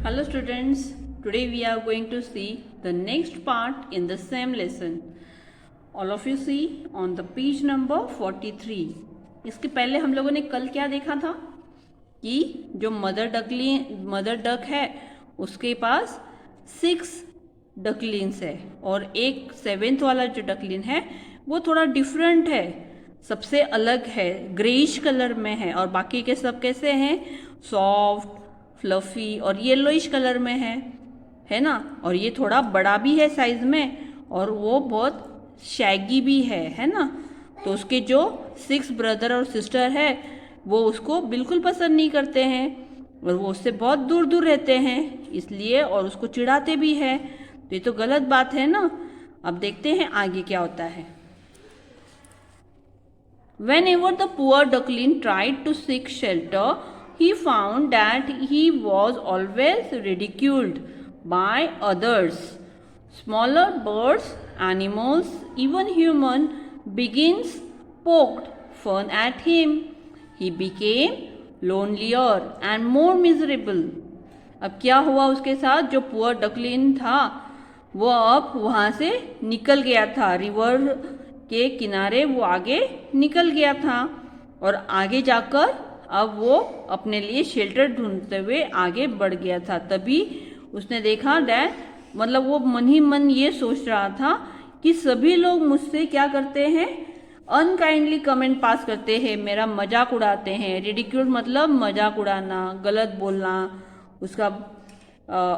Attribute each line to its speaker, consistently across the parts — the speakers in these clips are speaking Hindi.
Speaker 1: Hello students, today we are going to see the next part in the same lesson. All of you see on the page number 43. इसके पहले हम लोगों ने कल क्या देखा था कि जो मदर डक है उसके पास 6 डकलिन्स है और एक 7th वाला जो डकलिन है वो थोड़ा डिफरेंट है, सबसे अलग है, ग्रेइश कलर में है और बाकी के सब कैसे हैं, सॉफ्ट, फ्लफी और येलोइश कलर में है ना। और ये थोड़ा बड़ा भी है साइज में और वो बहुत शैगी भी है ना। तो उसके जो 6 ब्रदर और सिस्टर है वो उसको बिल्कुल पसंद नहीं करते हैं और वो उससे बहुत दूर दूर रहते हैं इसलिए, और उसको चिढ़ाते भी है। तो ये तो गलत बात है ना। अब देखते हैं आगे क्या होता है। Whenever the poor duckling tried to seek shelter, he found that he was always ridiculed by others. Smaller birds, animals, even human beings poked fun at him. He became lonelier and more miserable. अब क्या हुआ उसके साथ, जो पुअर डकलिन था वो अब वहाँ से निकल गया था, रिवर के किनारे वो आगे निकल गया था और आगे जाकर अब वो अपने लिए शेल्टर ढूंढते हुए आगे बढ़ गया था। तभी उसने देखा मतलब वो मन ही मन ये सोच रहा था कि सभी लोग मुझसे क्या करते हैं, अनकाइंडली कमेंट पास करते हैं, मेरा मजाक उड़ाते हैं। रिडिक्यूल मतलब मजाक उड़ाना, गलत बोलना, उसका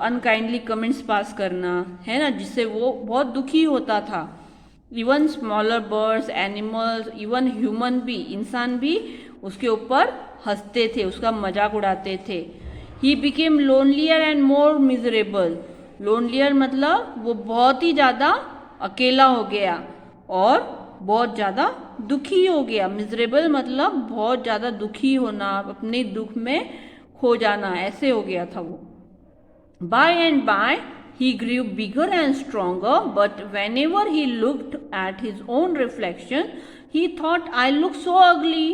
Speaker 1: अनकाइंडली कमेंट्स पास करना, है ना, जिससे वो बहुत दुखी होता था। Even smaller birds, animals, even human भी, इंसान भी उसके ऊपर हंसते थे, उसका मजाक उड़ाते थे। He became lonelier and more miserable. Lonelier मतलब वो बहुत ही ज़्यादा अकेला हो गया और बहुत ज़्यादा दुखी हो गया। मिजरेबल मतलब बहुत ज़्यादा दुखी होना, अपने दुख में खो जाना, ऐसे हो गया था वो। By and by he grew bigger and stronger, but whenever he looked at his own reflection, he thought, I look so ugly.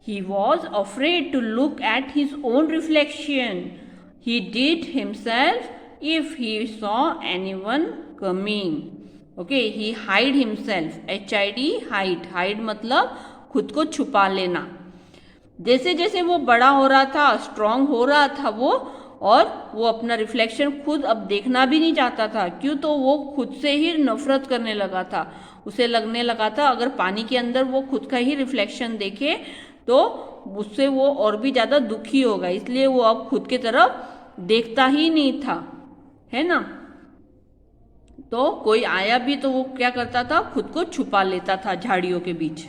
Speaker 1: He was afraid to look at his own reflection. He did himself if he saw anyone coming. Okay, he hide himself. HID, hide. Hide मतलब खुद को छुपा लेना। जैसे जैसे वो बड़ा हो रहा था, स्ट्रांग हो रहा था और वो अपना रिफ्लेक्शन खुद अब देखना भी नहीं चाहता था। क्यों? तो वो खुद से ही नफरत करने लगा था। उसे लगने लगा था अगर पानी के अंदर वो खुद का ही रिफ्लेक्शन देखे तो उससे वो और भी ज़्यादा दुखी होगा, इसलिए वो अब खुद की तरफ देखता ही नहीं था, है ना। तो कोई आया भी तो वो क्या करता था, खुद को छुपा लेता था झाड़ियों के बीच।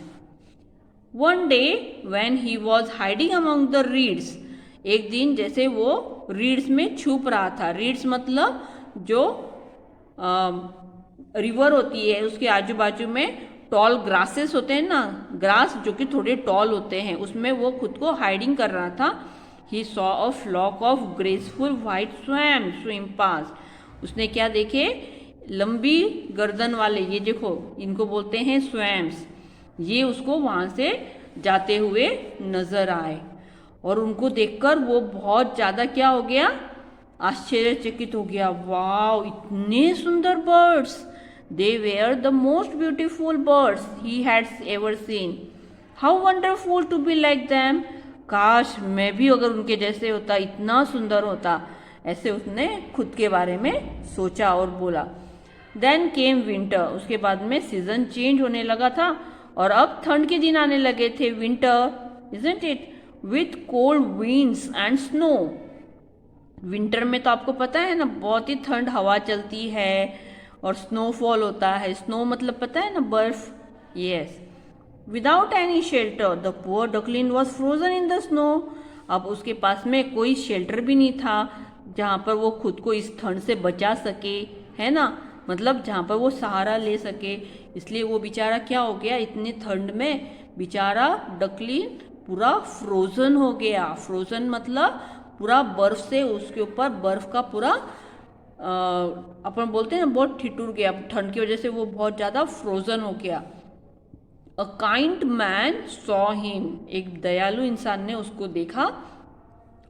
Speaker 1: One day when he was hiding among the reeds, एक दिन जैसे वो रीड्स में छुप रहा था। रीड्स मतलब जो रिवर होती है उसके आजू बाजू में टॉल ग्रासेस होते हैं ना, ग्रास जो कि थोड़े टॉल होते हैं, उसमें वो खुद को हाइडिंग कर रहा था। He saw a flock of graceful white swim pass. उसने क्या देखे, लंबी गर्दन वाले, ये देखो इनको बोलते हैं स्वैम्स, ये उसको वहाँ से जाते हुए नजर आए और उनको देखकर वो बहुत ज़्यादा क्या हो गया, आश्चर्यचकित हो गया। वाओ, इतने सुंदर birds! They were the most beautiful birds he had ever seen. How wonderful to be like them. काश मैं भी अगर उनके जैसे होता, इतना सुंदर होता, ऐसे उसने खुद के बारे में सोचा और बोला। Then came winter. उसके बाद में सीजन चेंज होने लगा था और अब ठंड के दिन आने लगे थे। Winter, isn't it, with cold winds and snow. Winter में तो आपको पता है ना, बहुत ही ठंड हवा चलती है और स्नोफॉल होता है। स्नो मतलब पता है ना, बर्फ। Yes. Without any shelter the poor duckling was frozen in the snow. अब उसके पास में कोई शेल्टर भी नहीं था जहाँ पर वो खुद को इस ठंड से बचा सके, है ना, मतलब जहाँ पर वो सहारा ले सके। इसलिए वो बेचारा क्या हो गया, इतनी ठंड में बेचारा डकलिन पूरा फ्रोजन हो गया। फ्रोजन मतलब पूरा बर्फ से, उसके ऊपर बर्फ का पूरा अपन बोलते हैं ना, बहुत ठिठुर गया ठंड की वजह से, वो बहुत ज़्यादा फ्रोजन हो गया। A kind man saw him. एक दयालु इंसान ने उसको देखा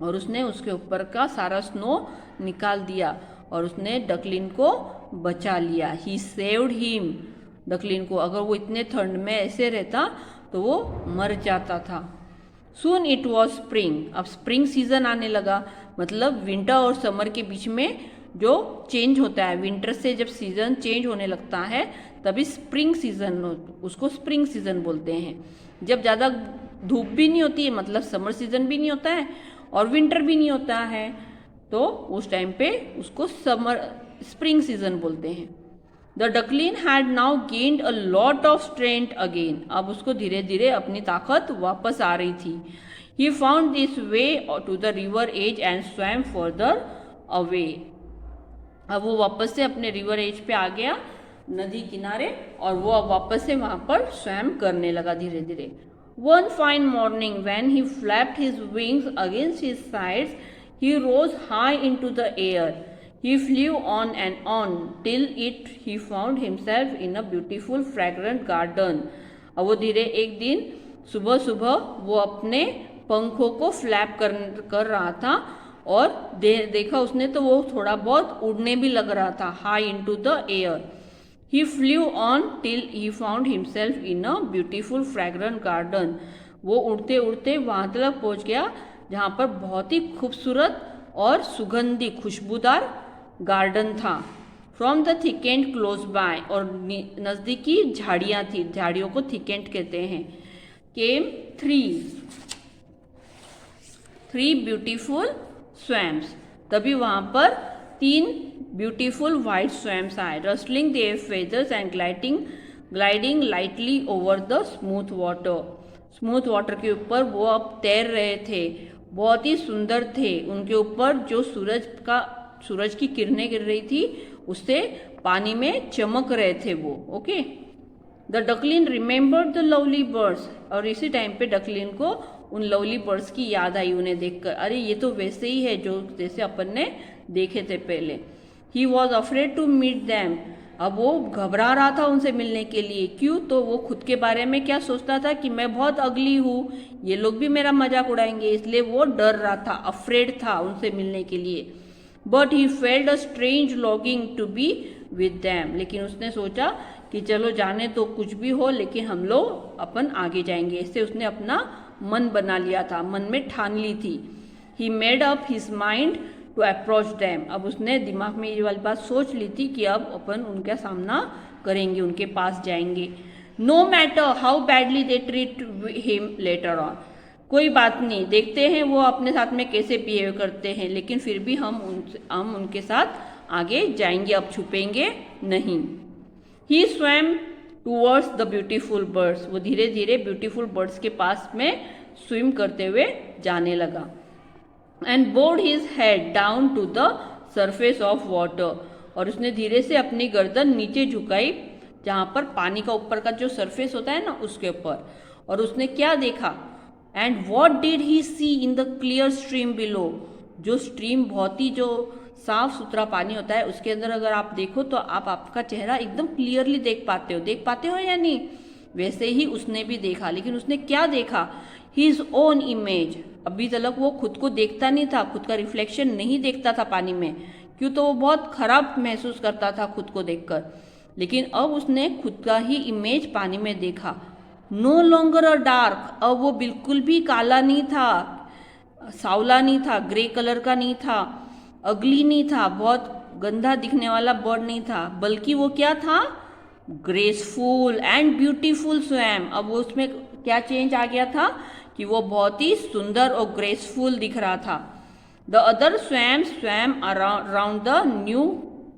Speaker 1: और उसने उसके ऊपर का सारा स्नो निकाल दिया और उसने डकलिन को बचा लिया। ही सेव्ड हिम, डकलिन को। अगर वो इतने ठंड में ऐसे रहता तो वो मर जाता था। सून इट वॉज स्प्रिंग, अब स्प्रिंग सीजन आने लगा, मतलब विंटर और समर के बीच में जो चेंज होता है, विंटर से जब सीजन चेंज होने लगता है तभी स्प्रिंग सीजन, उसको स्प्रिंग सीजन बोलते हैं। जब ज़्यादा धूप भी नहीं होती है, मतलब समर सीजन भी नहीं होता है और विंटर भी नहीं होता है, तो उस टाइम पे उसको स्प्रिंग सीजन बोलते हैं। The duckling had now gained a lot of strength again, अब उसको धीरे धीरे अपनी ताकत वापस आ रही थी। He found this way to the river edge and swam further away, अब वो वापस से अपने रिवर एज पे आ गया, नदी किनारे, और वो अब वापस से वहां पर स्वैम करने लगा धीरे धीरे। One fine morning when he flapped his wings against his sides, he rose high into the air. He flew on and on till he found himself in a beautiful fragrant garden. अब वो धीरे एक दिन सुबह सुबह वो अपने पंखों को फ्लैप कर रहा था और देखा उसने तो वो थोड़ा बहुत उड़ने भी लग रहा था, high into the air. He flew on till he found himself in a beautiful fragrant garden, वो उड़ते उड़ते वहां तक पहुंच गया जहाँ पर बहुत ही खूबसूरत और सुगंधी खुशबूदार गार्डन था। फ्रॉम द थिकेंट क्लोज बाय, और नज़दीकी झाड़ियाँ थी, झाड़ियों को थिकेंट कहते हैं। केम थ्री ब्यूटीफुल स्वैम्स, तभी वहाँ पर 3 ब्यूटीफुल वाइट स्वैम्स आए, rustling their feathers and gliding lightly over the smooth water, smooth water के ऊपर वो अब तैर रहे थे, बहुत ही सुंदर थे। उनके ऊपर जो सूरज की किरणें गिर रही थी उससे पानी में चमक रहे थे वो। Okay, the duckling remembered the lovely birds, और इसी टाइम पे डकलिन को उन लवली बर्ड्स की याद आई उन्हें देखकर, अरे ये तो वैसे ही है जो जैसे अपन ने देखे थे पहले। He was afraid to meet them, अब वो घबरा रहा था उनसे मिलने के लिए। क्यों? तो वो खुद के बारे में क्या सोचता था कि मैं बहुत अगली हूँ, ये लोग भी मेरा मजाक उड़ाएंगे, इसलिए वो डर रहा था, अफ्रेड था उनसे मिलने के लिए। But he felt a strange longing to be with them, लेकिन उसने सोचा कि चलो जाने तो कुछ भी हो, लेकिन हम लोग अपन आगे जाएंगे, इससे उसने अपना मन बना लिया था, मन में ठान ली थी। He made up his mind to approach them, अब उसने दिमाग में ये वाली बात सोच ली थी कि अब अपन उनका सामना करेंगे, उनके पास जाएंगे। No matter how badly they treat him later on, कोई बात नहीं, देखते हैं वो अपने साथ में कैसे बिहेव करते हैं, लेकिन फिर भी हम उनके साथ आगे जाएंगे, अब छुपेंगे नहीं। He swam towards the beautiful birds, वो धीरे धीरे ब्यूटीफुल बर्ड्स के पास में स्विम करते हुए जाने लगा। And bowed his head down to the surface of water, और उसने धीरे से अपनी गर्दन नीचे झुकाई जहाँ पर पानी का ऊपर का जो सरफेस होता है ना उसके ऊपर, और उसने क्या देखा? And what did he see in the clear stream below, जो स्ट्रीम बहुत ही जो साफ सुथरा पानी होता है उसके अंदर अगर आप देखो तो आप आपका चेहरा एकदम क्लियरली देख पाते हो या नहीं? वैसे ही उसने भी देखा, लेकिन उसने क्या देखा? हिज ओन इमेज, अभी तक वो खुद को देखता नहीं था, खुद का रिफ्लेक्शन नहीं देखता था पानी में, क्यों? तो वो बहुत खराब महसूस करता था खुद को देखकर, लेकिन अब उसने खुद का ही इमेज पानी में देखा। नो लॉन्गर अ डार्क, अब वो बिल्कुल भी काला नहीं था, सावला नहीं था, ग्रे कलर का नहीं था, अगली नहीं था, बहुत गंदा दिखने वाला बर्ड नहीं था, बल्कि वो क्या था? Graceful and beautiful swum. अब वो उसमें क्या चेंज आ गया था कि वो बहुत ही सुंदर और ग्रेसफुल दिख रहा था। The other swum around the new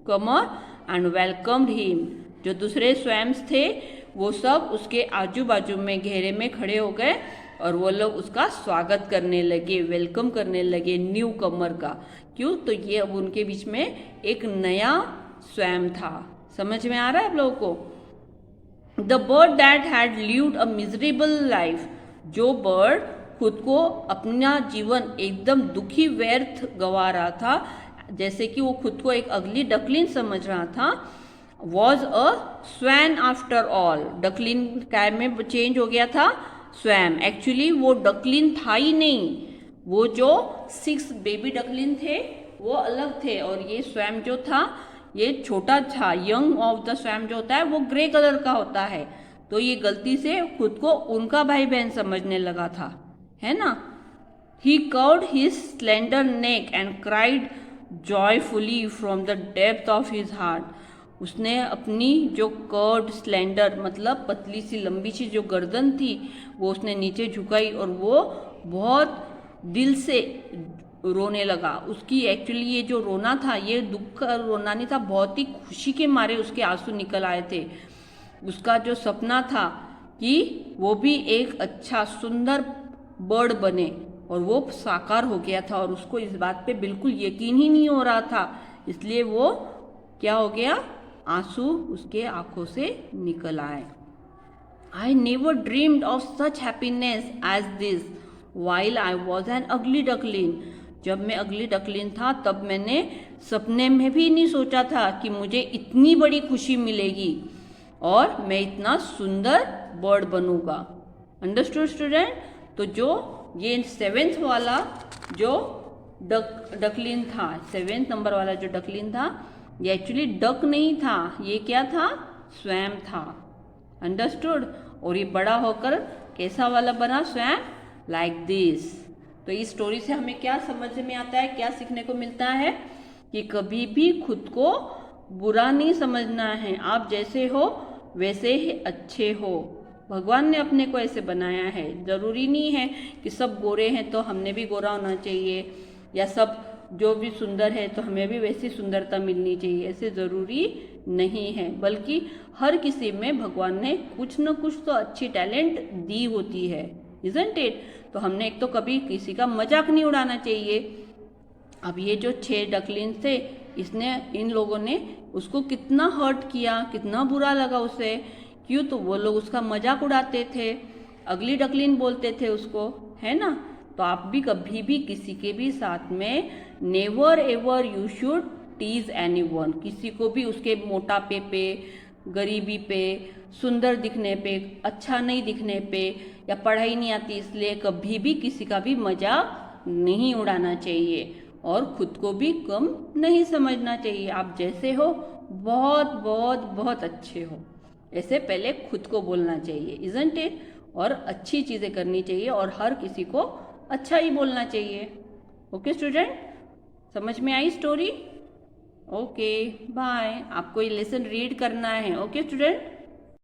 Speaker 1: Qamar and welcomed him, जो दूसरे स्वैम्स थे वो सब उसके आजू बाजू में घेरे में खड़े हो गए और वो लोग उसका स्वागत करने लगे, वेलकम करने लगे न्यू कमर का। क्यों? तो ये अब उनके बीच में एक नया स्वैम था। समझ में आ रहा है आप लोगों को? The bird that had lived a miserable life, जो बर्ड खुद को अपना जीवन एकदम दुखी व्यर्थ गवा रहा था, जैसे कि वो खुद को एक अगली डकलिन समझ रहा था, was a swan after all. Duckling क्या में चेंज हो गया था? स्वैम। एक्चुअली वो डकलिन था ही नहीं, वो जो 6 बेबी डकलिन थे वो अलग थे, और ये स्वैम जो था ये छोटा था। यंग ऑफ द स्वैम जो होता है वो ग्रे कलर का होता है। तो ये गलती से खुद को उनका भाई बहन समझने लगा था, है ना। He curved his slender neck and cried joyfully from the depth of his heart. उसने अपनी जो कर्व्ड स्लेंडर मतलब पतली सी लंबी सी जो गर्दन थी वो उसने नीचे झुकाई और वो बहुत दिल से रोने लगा। उसकी एक्चुअली ये जो रोना था ये दुख का रोना नहीं था, बहुत ही खुशी के मारे उसके आंसू निकल आए थे। उसका जो सपना था कि वो भी एक अच्छा सुंदर बर्ड बने और वो साकार हो गया था, और उसको इस बात पे बिल्कुल यकीन ही नहीं हो रहा था। इसलिए वो क्या हो गया, आंसू उसके आंखों से निकल आए। I never dreamed of such happiness as this while I was an ugly duckling. जब मैं अगली डकलिन था तब मैंने सपने में भी नहीं सोचा था कि मुझे इतनी बड़ी खुशी मिलेगी और मैं इतना सुंदर बर्ड बनूंगा। Understood student? तो जो ये 7th वाला जो डकलिन था, 7th नंबर वाला जो डकलिन था ये एक्चुअली डक नहीं था, ये क्या था, स्वैम था। अंडरस्टूड? और ये बड़ा होकर कैसा वाला बना, स्वैम लाइक दिस। तो इस स्टोरी से हमें क्या समझ में आता है, क्या सीखने को मिलता है कि कभी भी खुद को बुरा नहीं समझना है। आप जैसे हो वैसे ही अच्छे हो। भगवान ने अपने को ऐसे बनाया है। जरूरी नहीं है कि सब गोरे हैं तो हमने भी गोरा होना चाहिए, या सब जो भी सुंदर है तो हमें भी वैसी सुंदरता मिलनी चाहिए। ऐसे ज़रूरी नहीं है, बल्कि हर किसी में भगवान ने कुछ न कुछ तो अच्छी टैलेंट दी होती है, इजंट इट? तो हमने एक तो कभी किसी का मजाक नहीं उड़ाना चाहिए। अब ये जो 6 डकलिन थे, इन लोगों ने उसको कितना हर्ट किया, कितना बुरा लगा उसे। क्यों? तो वो लोग उसका मजाक उड़ाते थे, अगली डकलिन बोलते थे उसको, है ना। तो आप भी कभी भी किसी के भी साथ में never ever you should tease anyone. किसी को भी उसके मोटापे पे, गरीबी पे, सुंदर दिखने पे, अच्छा नहीं दिखने पे, या पढ़ाई नहीं आती इसलिए कभी भी किसी का भी मजाक नहीं उड़ाना चाहिए, और खुद को भी कम नहीं समझना चाहिए। आप जैसे हो बहुत बहुत बहुत अच्छे हो, ऐसे पहले खुद को बोलना चाहिए, इजंट इट? और अच्छी चीज़ें करनी चाहिए और हर किसी को अच्छा ही बोलना चाहिए। ओके स्टूडेंट, समझ में आई स्टोरी? Okay bye. आपको ये लेसन रीड करना है। Okay student.